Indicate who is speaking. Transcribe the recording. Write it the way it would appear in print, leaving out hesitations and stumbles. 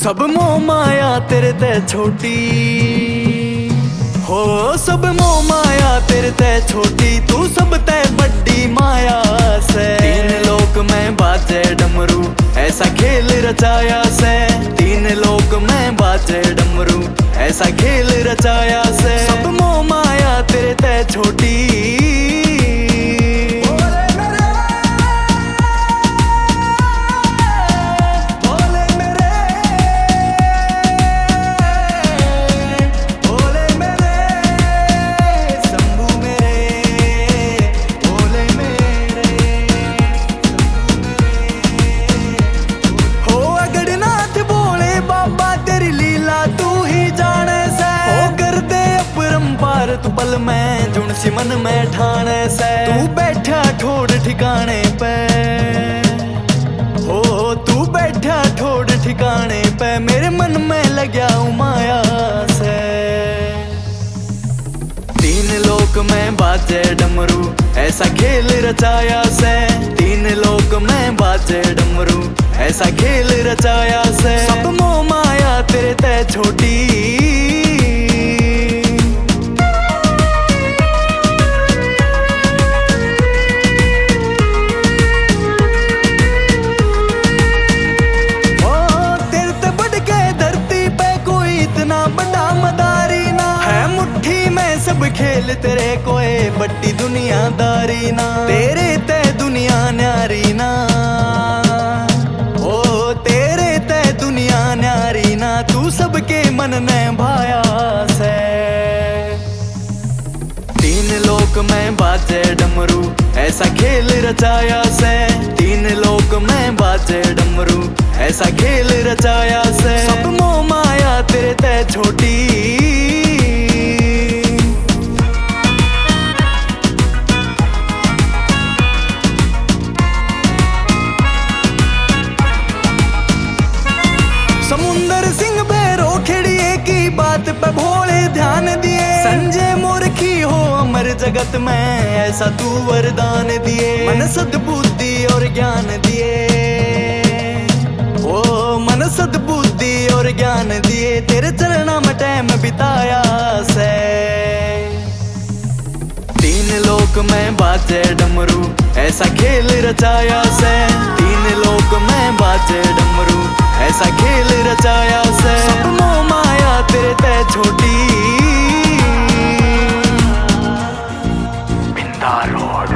Speaker 1: सब मोह माया तेरे ते छोटी हो, सब मोह माया तेरे ते छोटी, तू सब ते बड़ी माया से। तीन लोक में बाजे डमरू, ऐसा खेल रचाया से। तीन लोक में बाजे डमरू, ऐसा खेल रचाया से। सब मोह माया तेरे ते छोटी, तू पल में जुन सी मन में ठाने से। तू बैठा ठोड़ ठिकाने पे हो, तू बैठा ठोड़ ठिकाने पे, मेरे मन में लग्या माया से। तीन लोक में बाजे डमरू, ऐसा खेल रचाया से। तीन लोक में बाजे डमरू, ऐसा खेल रचाया से। सब मोह माया तेरे ते छोटी, सब खेल तेरे कोई बड़ी दुनियादारी ना। तेरे ते दुनिया न्यारी ना, ओ तेरे ते दुनिया न्यारी ना। तू सबके मन ने भाया से। तीन लोक में बाजे डमरू, ऐसा खेल रचाया से। तीन लोक में बाजे डमरू, ऐसा खेल रचाया से। सब मोह माया तेरे ते छोटी, समुंदर सिंह भैरो खिड़िए की बात पे भोले ध्यान दिए। संजय मूर्खी हो अमर जगत में, ऐसा तू वरदान दिए। मन सद्बुद्धि और ज्ञान दिए, ओ मन सद्बुद्धि और ज्ञान दिए। तेरे चरणा में टाइम बिताया से। तीन लोक में बाजे डमरू, ऐसा खेल रचाया से। तीन लोक में बाजे डमरू, ऐसा खेल रचाया से। सब मोह माया तेरे ते छोटी,
Speaker 2: बिंदा रोड।